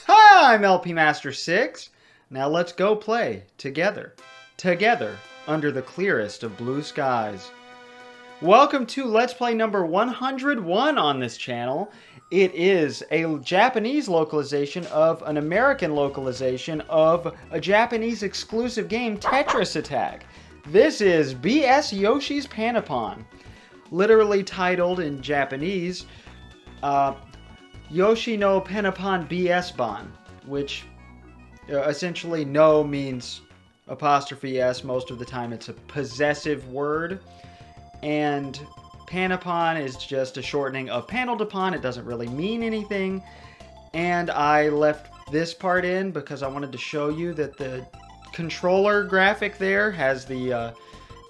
Hi, I'm LP Master 6. Now let's go play together. Together, under the clearest of blue skies. Welcome to Let's Play number 101 on this channel. It is a Japanese localization of an American localization of a Japanese exclusive game, Tetris Attack. This is BS Yoshi's Panepon. Literally titled in Japanese, Yoshi no Panepon BS Ban, which essentially no means apostrophe S. Most of the time it's a possessive word. And Panepon is just a shortening of panelled upon. It doesn't really mean anything. And I left this part in because I wanted to show you that the controller graphic there has the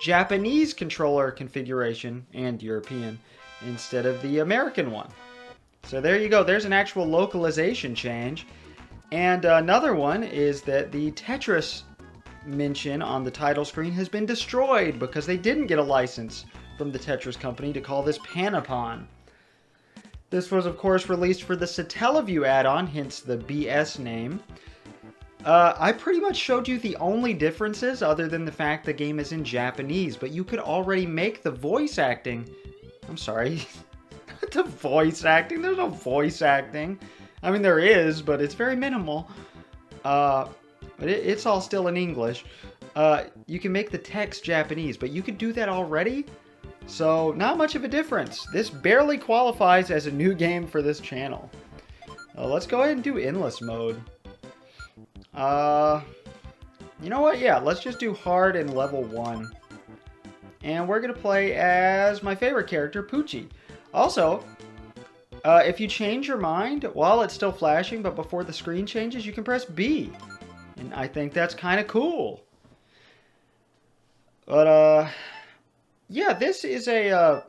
Japanese controller configuration and European instead of the American one. So there you go. There's an actual localization change. And another one is that the Tetris mention on the title screen has been destroyed because they didn't get a license from the Tetris company to call this Panepon. This was, of course, released for the Satellaview add-on, hence the BS name. I pretty much showed you the only differences other than the fact the game is in Japanese, but you could already make the voice acting... I'm sorry... the voice acting? There's no voice acting. I mean, there is, but it's very minimal. But it's all still in English. You can make the text Japanese, but you could do that already? So, not much of a difference. This barely qualifies as a new game for this channel. Let's go ahead and do endless mode. You know what? Yeah, let's just do hard and level 1. And we're going to play as my favorite character, Poochie. Also, if you change your mind while it's still flashing, but before the screen changes, you can press B. And I think that's kind of cool. But, yeah, this is a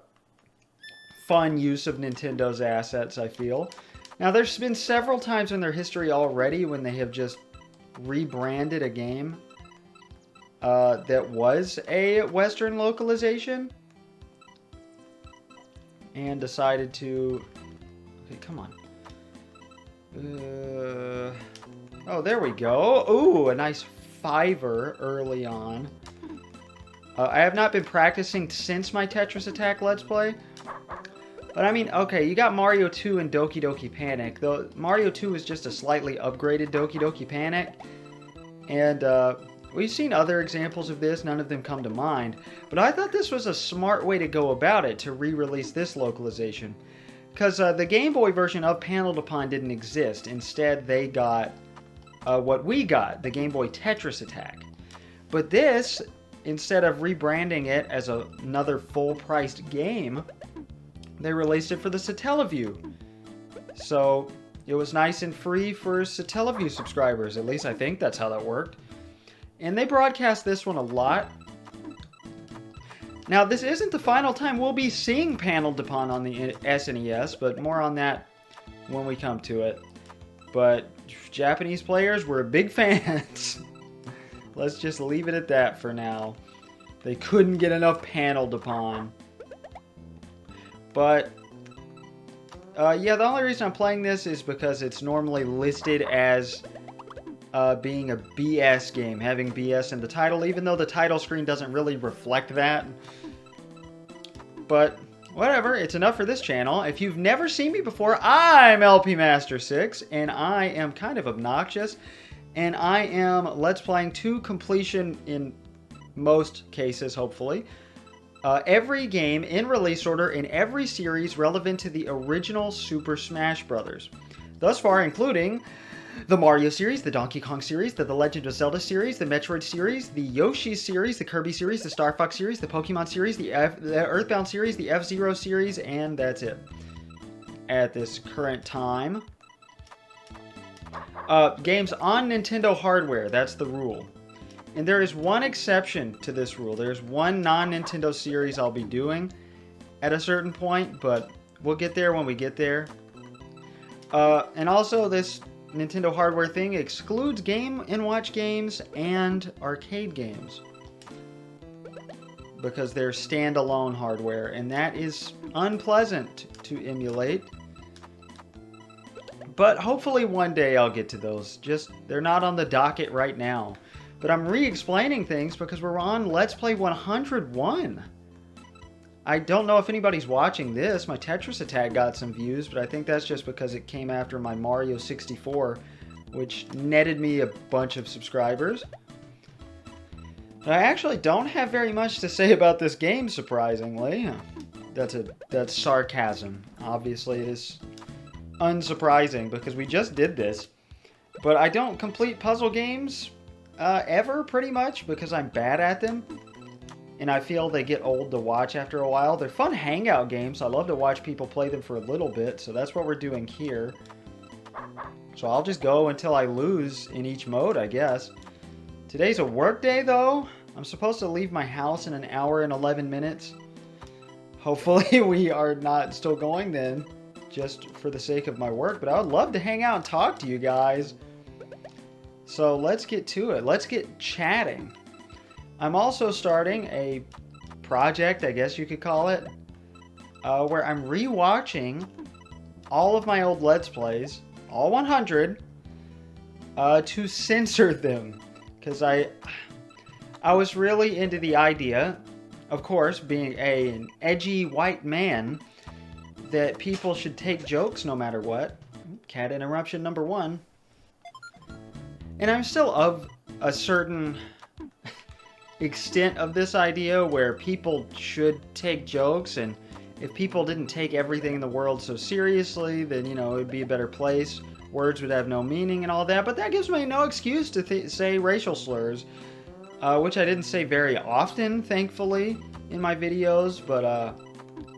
fun use of Nintendo's assets, I feel. Now, there's been several times in their history already when they have just rebranded a game that was a Western localization. And decided to... Okay, come on. Oh, there we go. Ooh, a nice 5er early on. I have not been practicing since my Tetris Attack Let's Play. But I mean, okay, you got Mario 2 and Doki Doki Panic. Though Mario 2 is just a slightly upgraded Doki Doki Panic. And we've seen other examples of this, none of them come to mind. But I thought this was a smart way to go about it, to re-release this localization. Because the Game Boy version of Panelled Upon didn't exist. Instead, they got what we got, the Game Boy Tetris Attack. But this, instead of rebranding it as another full-priced game, they released it for the Satellaview. So, it was nice and free for Satellaview subscribers. At least I think that's how that worked. And they broadcast this one a lot. Now, this isn't the final time we'll be seeing Panelled Upon on the SNES, but more on that when we come to it. But Japanese players were big fans. Let's just leave it at that for now. They couldn't get enough Panelled Upon. But, yeah, the only reason I'm playing this is because it's normally listed as being a BS game, having BS in the title, even though the title screen doesn't really reflect that. But, whatever, it's enough for this channel. If you've never seen me before, I'm LP Master 6, and I am kind of obnoxious, and I am Let's Playing to completion in most cases, hopefully. Every game in release order in every series relevant to the original Super Smash Bros. Thus far, including the Mario series, the Donkey Kong series, the Legend of Zelda series, the Metroid series, the Yoshi series, the Kirby series, the Star Fox series, the Pokemon series, the Earthbound series, the F-Zero series, and that's it. At this current time. Games on Nintendo hardware, that's the rule. And there is one exception to this rule. There's one non-Nintendo series I'll be doing at a certain point, but we'll get there when we get there. And also, this Nintendo hardware thing excludes Game & Watch games and arcade games. Because they're standalone hardware, and that is unpleasant to emulate. But hopefully one day I'll get to those. Just, they're not on the docket right now. But I'm re-explaining things because we're on Let's Play 101. I don't know if anybody's watching this. My Tetris Attack got some views, but I think that's just because it came after my Mario 64, which netted me a bunch of subscribers. But I actually don't have very much to say about this game, surprisingly. That's sarcasm. Obviously, it is unsurprising because we just did this. But I don't complete puzzle games ever, pretty much, because I'm bad at them. And I feel they get old to watch after a while. They're fun hangout games. I love to watch people play them for a little bit. So that's what we're doing here. So I'll just go until I lose in each mode, I guess. Today's a work day, though. I'm supposed to leave my house in an hour and 11 minutes. Hopefully we are not still going then, just for the sake of my work. But I would love to hang out and talk to you guys. So let's get to it. Let's get chatting. I'm also starting a project, I guess you could call it, where I'm rewatching all of my old Let's Plays, all 100, to censor them. Because I was really into the idea, of course, being an edgy white man, that people should take jokes no matter what. Cat interruption number 1. And I'm still of a certain extent of this idea where people should take jokes, and if people didn't take everything in the world so seriously, then, you know, it would be a better place. Words would have no meaning and all that, but that gives me no excuse to say racial slurs, which I didn't say very often, thankfully, in my videos, but,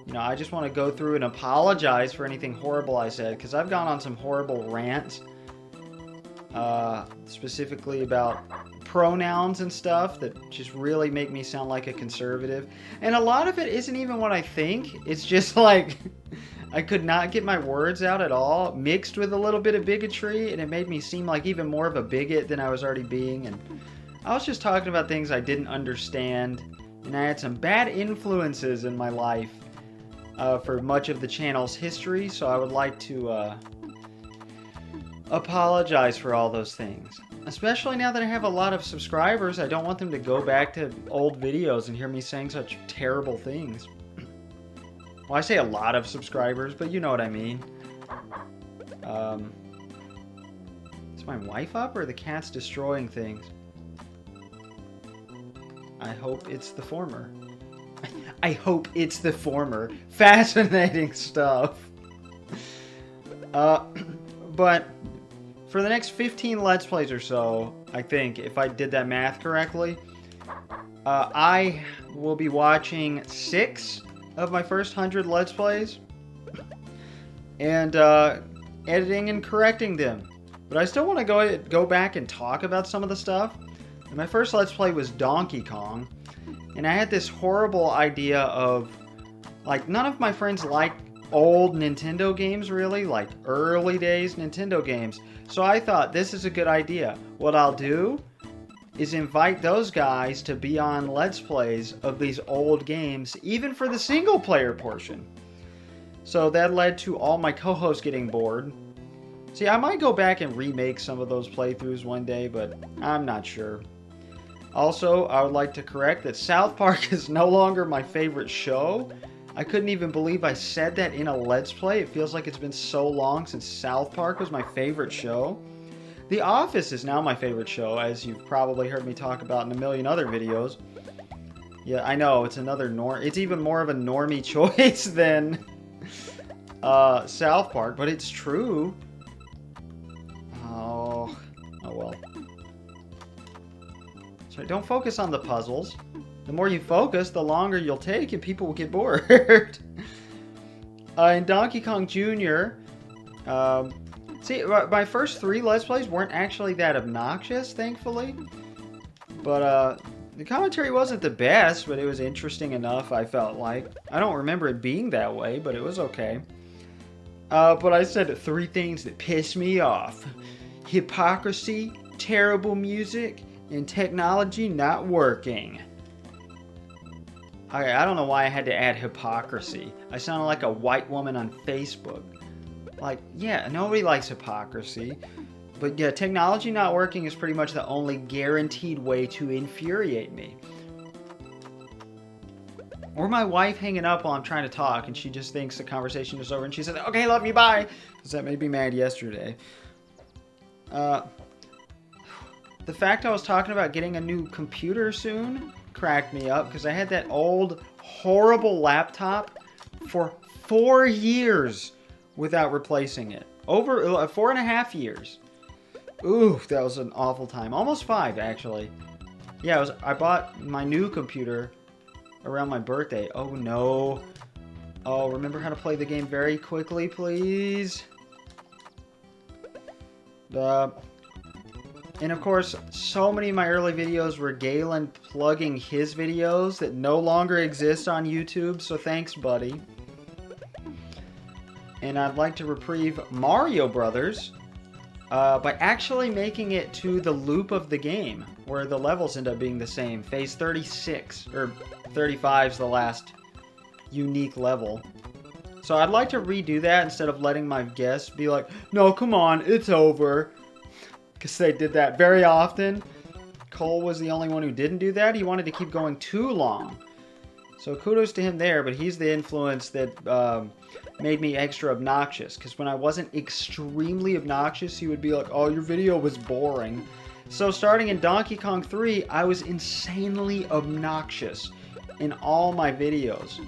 you know, I just want to go through and apologize for anything horrible I said, because I've gone on some horrible rants, specifically about pronouns and stuff that just really make me sound like a conservative. And a lot of it isn't even what I think. It's just like I could not get my words out at all, mixed with a little bit of bigotry, and it made me seem like even more of a bigot than I was already being. And I was just talking about things I didn't understand, and I had some bad influences in my life for much of the channel's history, so I would like to apologize for all those things. Especially now that I have a lot of subscribers, I don't want them to go back to old videos and hear me saying such terrible things. Well, I say a lot of subscribers, but you know what I mean. Is my wife up or the cat's destroying things? I hope it's the former. I hope it's the former. Fascinating stuff. But for the next 15 Let's Plays or so, I think, if I did that math correctly, I will be watching 6 of my first 100 Let's Plays and editing and correcting them. But I still want to go back and talk about some of the stuff. And my first Let's Play was Donkey Kong, and I had this horrible idea of, like, none of my friends like old Nintendo games, really, like early days Nintendo games. So I thought, this is a good idea. What I'll do is invite those guys to be on Let's Plays of these old games, even for the single player portion. So that led to all my co-hosts getting bored. See, I might go back and remake some of those playthroughs one day, but I'm not sure. Also, I would like to correct that South Park is no longer my favorite show. I couldn't even believe I said that in a Let's Play. It feels like it's been so long since South Park was my favorite show. The Office is now my favorite show, as you've probably heard me talk about in a million other videos. Yeah, I know, it's another it's even more of a normie choice than South Park, but it's true. Oh well. So don't focus on the puzzles. The more you focus, the longer you'll take, and people will get bored. In Donkey Kong Jr., see, my first 3 Let's Plays weren't actually that obnoxious, thankfully. But the commentary wasn't the best, but it was interesting enough, I felt like. I don't remember it being that way, but it was okay. But I said 3 things that pissed me off. Hypocrisy, terrible music, and technology not working. I don't know why I had to add hypocrisy. I sounded like a white woman on Facebook. Like, yeah, nobody likes hypocrisy. But yeah, technology not working is pretty much the only guaranteed way to infuriate me. Or my wife hanging up while I'm trying to talk and she just thinks the conversation is over and she says, okay, love you, bye. Because that made me mad yesterday. The fact I was talking about getting a new computer soon cracked me up because I had that old, horrible laptop for 4 years without replacing it. Over 4.5 years. Ooh, that was an awful time. Almost 5, actually. Yeah, I bought my new computer around my birthday. Oh, no. Oh, remember how to play the game very quickly, please? And of course, so many of my early videos were Galen plugging his videos that no longer exist on YouTube, so thanks, buddy. And I'd like to reprieve Mario Brothers by actually making it to the loop of the game, where the levels end up being the same. Phase 36, or 35 is the last unique level. So I'd like to redo that instead of letting my guests be like, no, come on, it's over. Because they did that very often. Cole was the only one who didn't do that. He wanted to keep going too long. So kudos to him there, but he's the influence that made me extra obnoxious. Because when I wasn't extremely obnoxious, he would be like, oh, your video was boring. So starting in Donkey Kong 3, I was insanely obnoxious in all my videos.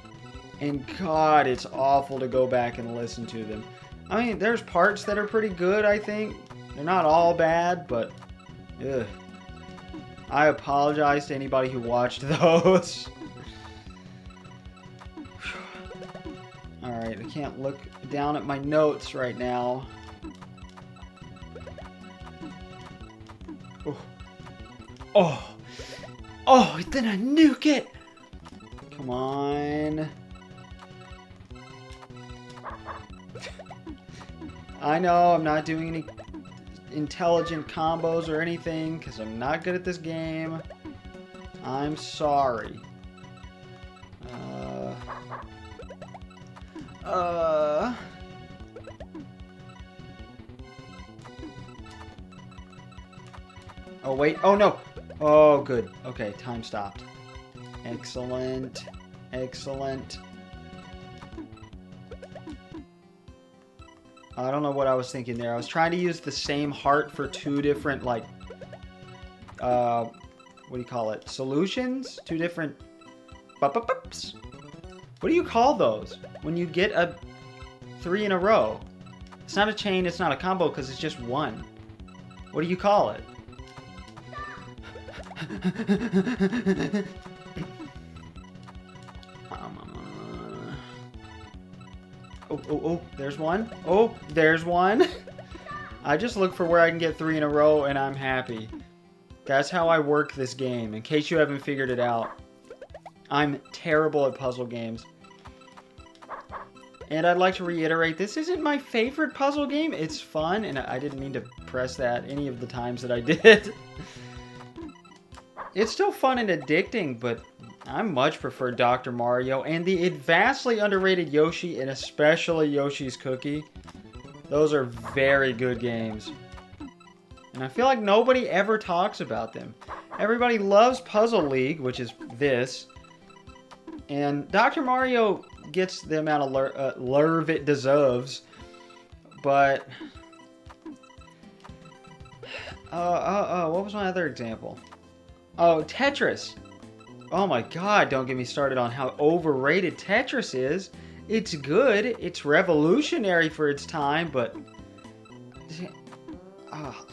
And God, it's awful to go back and listen to them. I mean, there's parts that are pretty good, I think. They're not all bad, but ugh. I apologize to anybody who watched those. Alright, I can't look down at my notes right now. Oh. Oh! Oh, then I nuke it! Come on. I know I'm not doing any intelligent combos or anything because I'm not good at this game. I'm sorry. Oh, wait. Oh, no. Oh, good. Okay, time stopped. Excellent. Excellent. I don't know what I was thinking there. I was trying to use the same heart for 2 different, like, what do you call it? Solutions? 2 different... What do you call those? When you get a 3 in a row. It's not a chain, it's not a combo, because it's just 1. What do you call it? Oh, there's one. Oh, there's one. I just look for where I can get 3 in a row and I'm happy. That's how I work this game, in case you haven't figured it out. I'm terrible at puzzle games. And I'd like to reiterate, this isn't my favorite puzzle game. It's fun, and I didn't mean to press that any of the times that I did. It's still fun and addicting, but I much prefer Dr. Mario and the vastly underrated Yoshi, and especially Yoshi's Cookie. Those are very good games. And I feel like nobody ever talks about them. Everybody loves Puzzle League, which is this. And Dr. Mario gets the amount of love it deserves. But... what was my other example? Oh, Tetris. Oh my god, don't get me started on how overrated Tetris is. It's good, it's revolutionary for its time, but...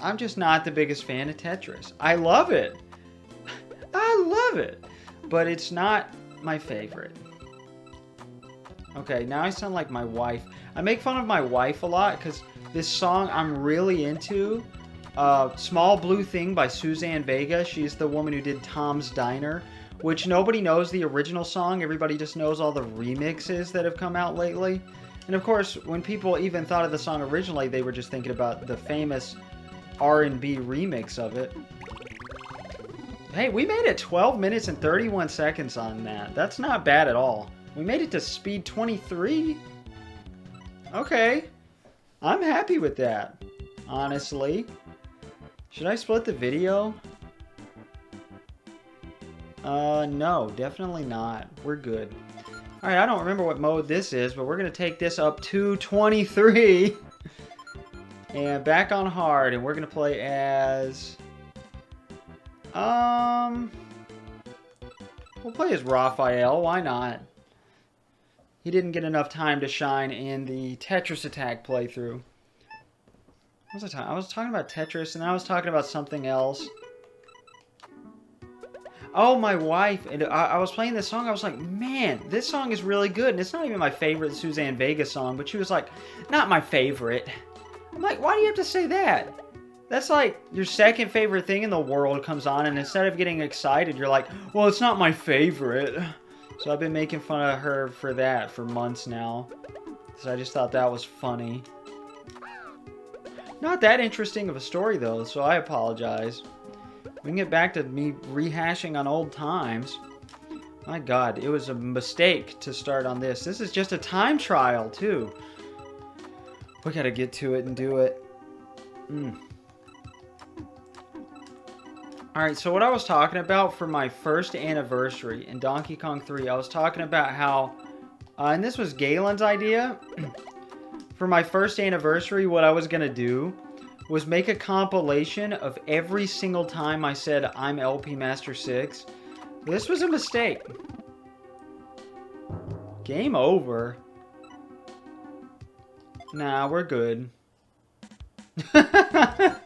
I'm just not the biggest fan of Tetris. I love it. I love it. But it's not my favorite. Okay, now I sound like my wife. I make fun of my wife a lot because this song I'm really into... Small Blue Thing by Suzanne Vega. She's the woman who did Tom's Diner, which nobody knows the original song. Everybody just knows all the remixes that have come out lately. And of course, when people even thought of the song originally, they were just thinking about the famous R&B remix of it. Hey, we made it 12 minutes and 31 seconds on that. That's not bad at all. We made it to speed 23. Okay. I'm happy with that, honestly. Should I split the video? No, definitely not. We're good. Alright, I don't remember what mode this is, but we're going to take this up to 23. And back on hard, and we're going to play as... We'll play as Raphael, why not? He didn't get enough time to shine in the Tetris Attack playthrough. What was I talking about Tetris, and then I was talking about something else. Oh, my wife. And I was playing this song. I was like, man, this song is really good. And it's not even my favorite Suzanne Vega song. But she was like, not my favorite. I'm like, why do you have to say that? That's like your second favorite thing in the world comes on. And instead of getting excited, you're like, well, it's not my favorite. So I've been making fun of her for that for months now. So I just thought that was funny. Not that interesting of a story, though. So I apologize. We can get back to me rehashing on old times. My God, it was a mistake to start on this. This is just a time trial, too. We gotta get to it and do it. Alright, so what I was talking about for my first anniversary in Donkey Kong 3, I was talking about how, and this was Galen's idea, for my first anniversary, what I was gonna do was make a compilation of every single time I said, I'm LP Master 6. This was a mistake. Game over. Nah, we're good. That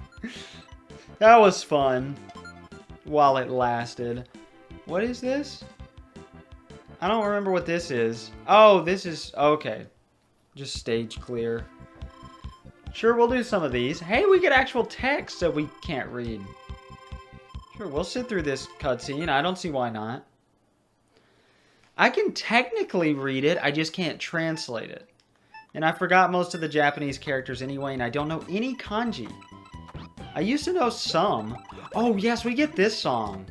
was fun. While it lasted. What is this? I don't remember what this is. Oh, this is... Okay. Just stage clear. Sure, we'll do some of these. Hey, we get actual text that we can't read. Sure, we'll sit through this cutscene. I don't see why not. I can technically read it. I just can't translate it. And I forgot most of the Japanese characters anyway, and I don't know any kanji. I used to know some. Oh, yes, we get this song.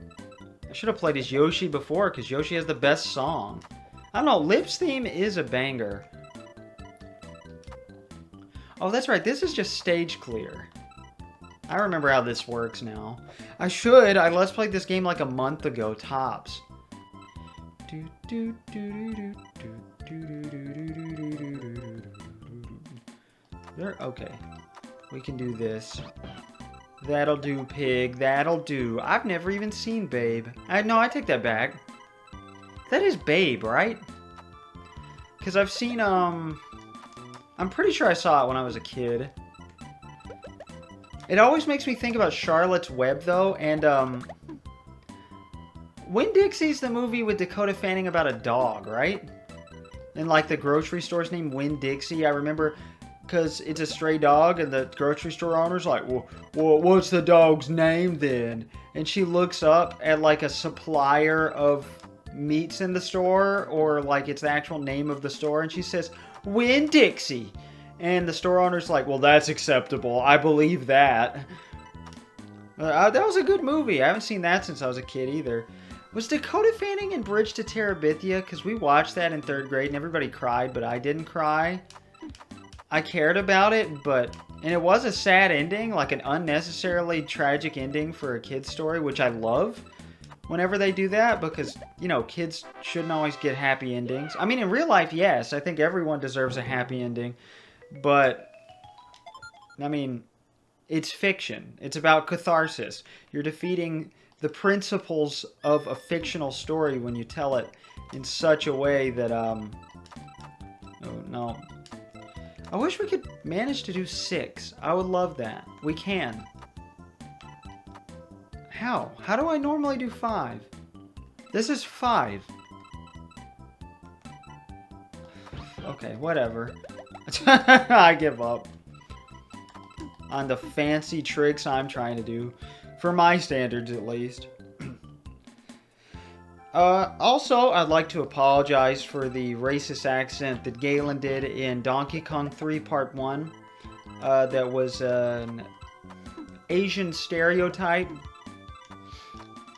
I should have played as Yoshi before, because Yoshi has the best song. I don't know, Lip's theme is a banger. Oh, that's right, this is just stage clear. I remember how this works now. I let's played this game like a month ago, tops. There, okay. We can do this. That'll do, pig. That'll do. I've never even seen Babe. No, I take that back. That is Babe, right? Because I've seen, I'm pretty sure I saw it when I was a kid. It always makes me think about Charlotte's Web, though, and, Winn-Dixie's the movie with Dakota Fanning about a dog, right? And, like, the grocery store's named Winn-Dixie. I remember... Because it's a stray dog, and the grocery store owner's like, well, what's the dog's name then? And she looks up at, like, a supplier of meats in the store, or, like, it's the actual name of the store, and she says, Winn-Dixie. And the store owner's like, well, that's acceptable. I believe that. That was a good movie. I haven't seen that since I was a kid, either. Was Dakota Fanning in Bridge to Terabithia? Because we watched that in 3rd grade, and everybody cried, but I didn't cry. I cared about it, and it was a sad ending, like an unnecessarily tragic ending for a kid's story, which I love whenever they do that, because, you know, kids shouldn't always get happy endings. I mean, in real life, yes, I think everyone deserves a happy ending, but, I mean, it's fiction. It's about catharsis. You're defeating the principles of a fictional story when you tell it in such a way that, oh, no. I wish we could manage to do 6. I would love that. We can. How? How do I normally do 5? This is 5. Okay, whatever. I give up on the fancy tricks I'm trying to do. For my standards, at least. Also, I'd like to apologize for the racist accent that Galen did in Donkey Kong 3 Part 1. That was an Asian stereotype.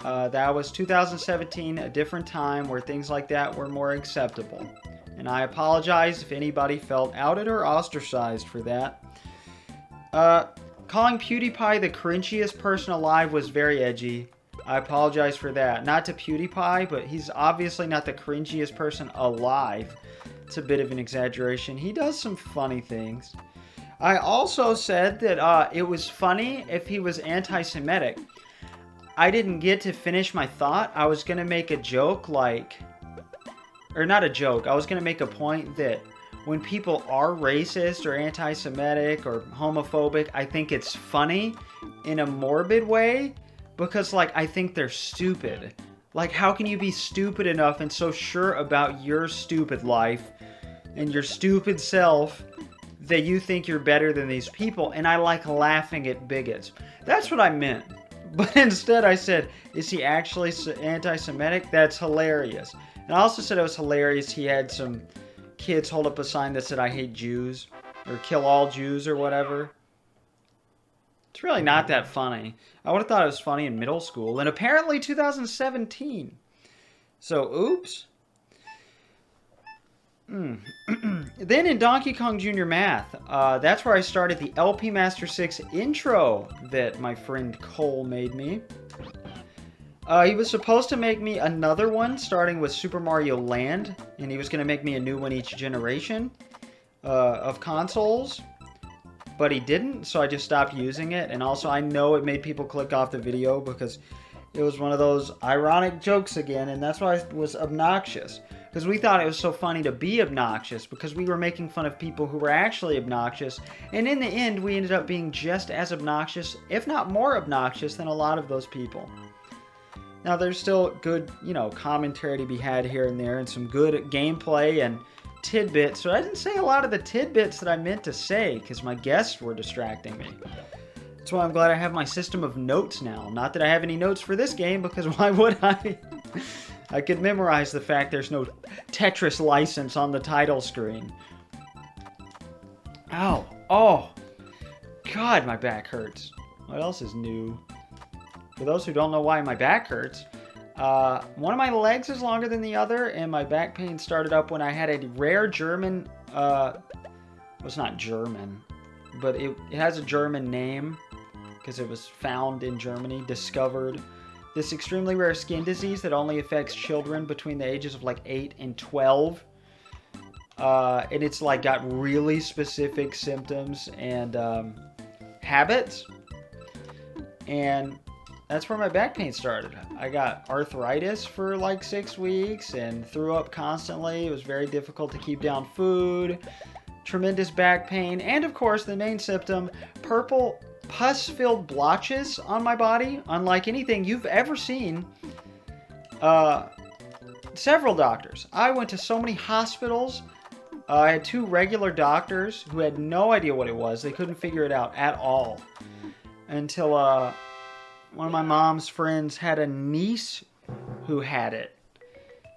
That was 2017, a different time where things like that were more acceptable. And I apologize if anybody felt outed or ostracized for that. Calling PewDiePie the cringiest person alive was very edgy. I apologize for that. Not to PewDiePie, but he's obviously not the cringiest person alive. It's a bit of an exaggeration. He does some funny things. I also said that it was funny if he was anti-Semitic. I didn't get to finish my thought. I was going to make a joke like... Or not a joke. I was going to make a point that when people are racist or anti-Semitic or homophobic, I think it's funny in a morbid way because, like, I think they're stupid. Like, how can you be stupid enough and so sure about your stupid life and your stupid self that you think you're better than these people? And I like laughing at bigots. That's what I meant. But instead I said, is he actually anti-Semitic? That's hilarious. And I also said it was hilarious he had some kids hold up a sign that said, I hate Jews, or kill all Jews, or whatever. It's really not that funny. I would have thought it was funny in middle school, and apparently 2017. So, oops. Then in Donkey Kong Jr. Math, that's where I started the LP Master 6 intro that my friend Cole made me. He was supposed to make me another one starting with Super Mario Land, and he was going to make me a new one each generation of consoles, but he didn't, so I just stopped using it. And also I know it made people click off the video because it was one of those ironic jokes again, and that's why it was obnoxious. Because we thought it was so funny to be obnoxious because we were making fun of people who were actually obnoxious, and in the end we ended up being just as obnoxious, if not more obnoxious, than a lot of those people. Now, there's still good, commentary to be had here and there, and some good gameplay and tidbits. So I didn't say a lot of the tidbits that I meant to say, because my guests were distracting me. That's why I'm glad I have my system of notes now. Not that I have any notes for this game, because why would I? I could memorize the fact there's no Tetris license on the title screen. Ow. Oh. God, my back hurts. What else is new? For those who don't know why my back hurts, one of my legs is longer than the other, and my back pain started up when I had a rare German, well, it's not German, but it has a German name, because it was found in Germany, discovered. This extremely rare skin disease that only affects children between the ages of like 8 and 12. And it's like got really specific symptoms and habits. And that's where my back pain started. I got arthritis for like 6 weeks and threw up constantly. It was very difficult to keep down food. Tremendous back pain. And of course, the main symptom, purple pus-filled blotches on my body, unlike anything you've ever seen. Several doctors. I went to so many hospitals. I had 2 regular doctors who had no idea what it was. They couldn't figure it out at all. Until one of my mom's friends had a niece who had it.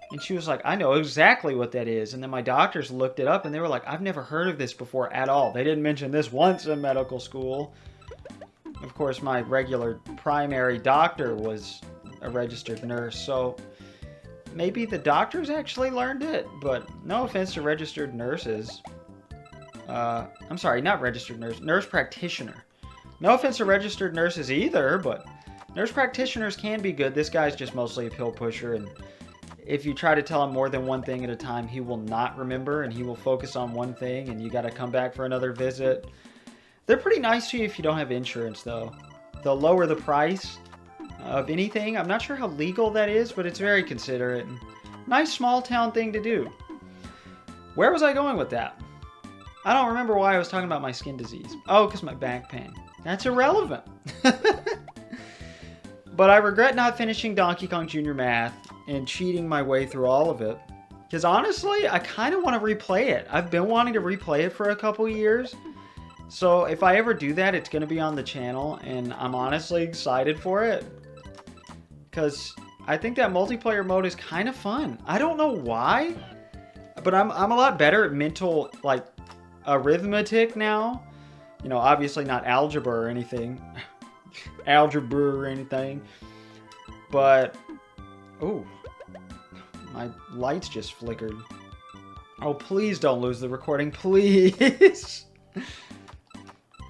And she was like, I know exactly what that is. And then my doctors looked it up and they were like, I've never heard of this before at all. They didn't mention this once in medical school. Of course, my regular primary doctor was a registered nurse, so maybe the doctors actually learned it, but no offense to registered nurses. I'm sorry, not registered nurse, nurse practitioner. No offense to registered nurses either, but nurse practitioners can be good. This guy's just mostly a pill pusher, and if you try to tell him more than one thing at a time, he will not remember, and he will focus on one thing, and you got to come back for another visit. They're pretty nice to you if you don't have insurance, though. They'll lower the price of anything. I'm not sure how legal that is, but it's very considerate. Nice small town thing to do. Where was I going with that? I don't remember why I was talking about my skin disease. Oh, because my back pain. That's irrelevant. But I regret not finishing Donkey Kong Jr. Math and cheating my way through all of it. Because honestly, I kind of want to replay it. I've been wanting to replay it for a couple years. So if I ever do that, it's going to be on the channel, and I'm honestly excited for it. Because I think that multiplayer mode is kind of fun. I don't know why, but I'm a lot better at mental, like, arithmetic now. You know, obviously not algebra or anything. But, oh, my lights just flickered. Oh, please don't lose the recording, please.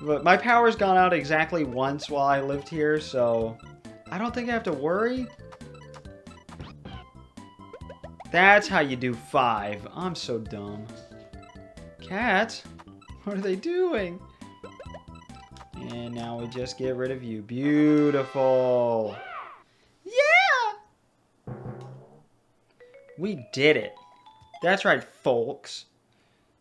But my power's gone out exactly once while I lived here, so I don't think I have to worry. That's how you do 5. I'm so dumb. Cat? What are they doing? And now we just get rid of you. Beautiful. Yeah! We did it. That's right, folks.